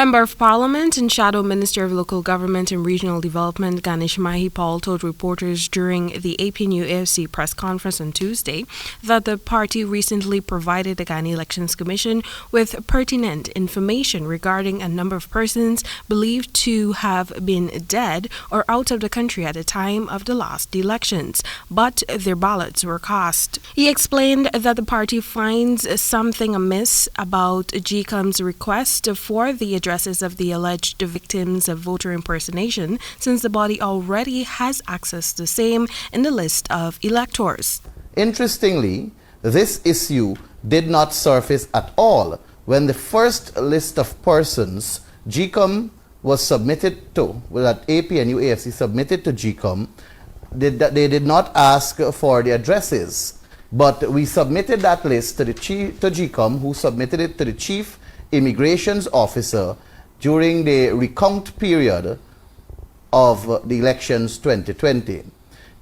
Member of Parliament and Shadow Minister of Local Government and Regional Development Ganesh Mahipaul told reporters during the APNU+AFC press conference on Tuesday that the party recently provided the Guyana Elections Commission with pertinent information regarding a number of persons believed to have been dead or out of the country at the time of the last elections, but their ballots were cast. He explained that the party finds something amiss about Gecom's request for the addresses of the alleged victims of voter impersonation, since the body already has access to the same in the list of electors. Interestingly, this issue did not surface at all when the first list of persons Gecom was submitted to, that APNU+AFC submitted to Gecom. They did not ask for the addresses, but we submitted that list to Gecom, who submitted it to the Chief Immigrations Officer during the recount period of the elections 2020.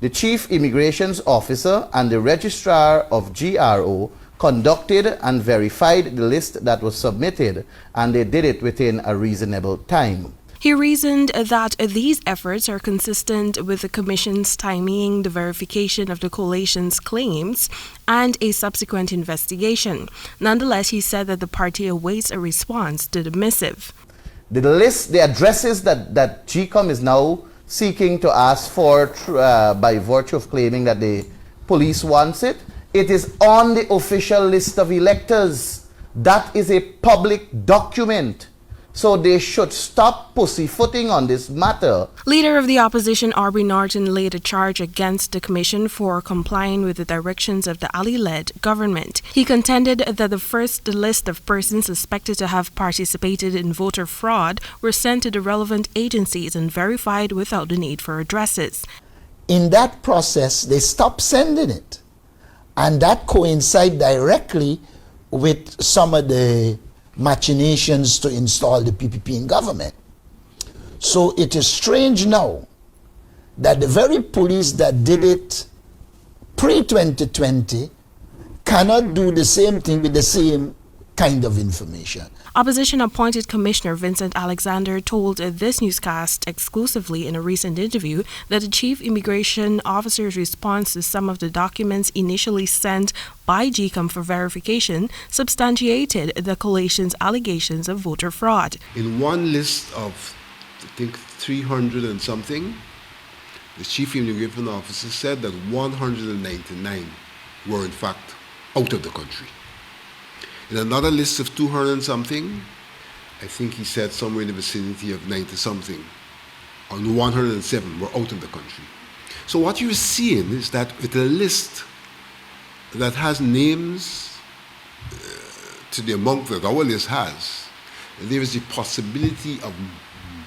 The Chief Immigrations Officer and the Registrar of GRO conducted and verified the list that was submitted, and they did it within a reasonable time. He reasoned that these efforts are consistent with the Commission's timing the verification of the coalition's claims and a subsequent investigation. Nonetheless, he said that the party awaits a response to the missive. The addresses that Gecom is now seeking to ask for by virtue of claiming that the police wants it, it is on the official list of electors. That is a public document. So they should stop pussyfooting on this matter. Leader of the opposition Aubrey laid a charge against the commission for complying with the directions of the Ali-led government. He contended that the first list of persons suspected to have participated in voter fraud were sent to the relevant agencies and verified without the need for addresses. In that process, they stopped sending it. And that coincided directly with some of the machinations to install the PPP in government. So it is strange now that the very police that did it pre-2020 cannot do the same thing with the same kind of information. Opposition-appointed Commissioner VINCENT told this newscast exclusively in a recent interview that the Chief Immigration Officer's response to some of the documents initially sent by Gecom for verification substantiated the coalition's allegations of voter fraud. In one list of, I think, 300 and something, the Chief Immigration Officer said that 199 were in fact out of the country. In another list of 200 and something, I think he said somewhere in the vicinity of 90 something, on 107 were out of the country. So what you're seeing is that with a list that has names to the amount that our list has, there is the possibility of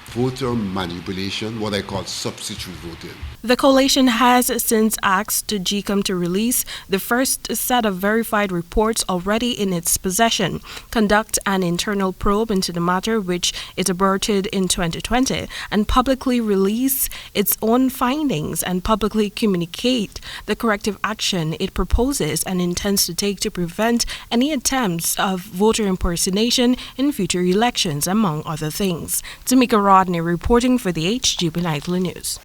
voter manipulation, what I call substitute voting. The coalition has since asked Gecom to release the first set of verified reports already in its possession, conduct an internal probe into the matter which it aborted in 2020, and publicly release its own findings and publicly communicate the corrective action it proposes and intends to take to prevent any attempts of voter impersonation in future elections, among other things. Timeka Rodney reporting for the HGB Nightly News.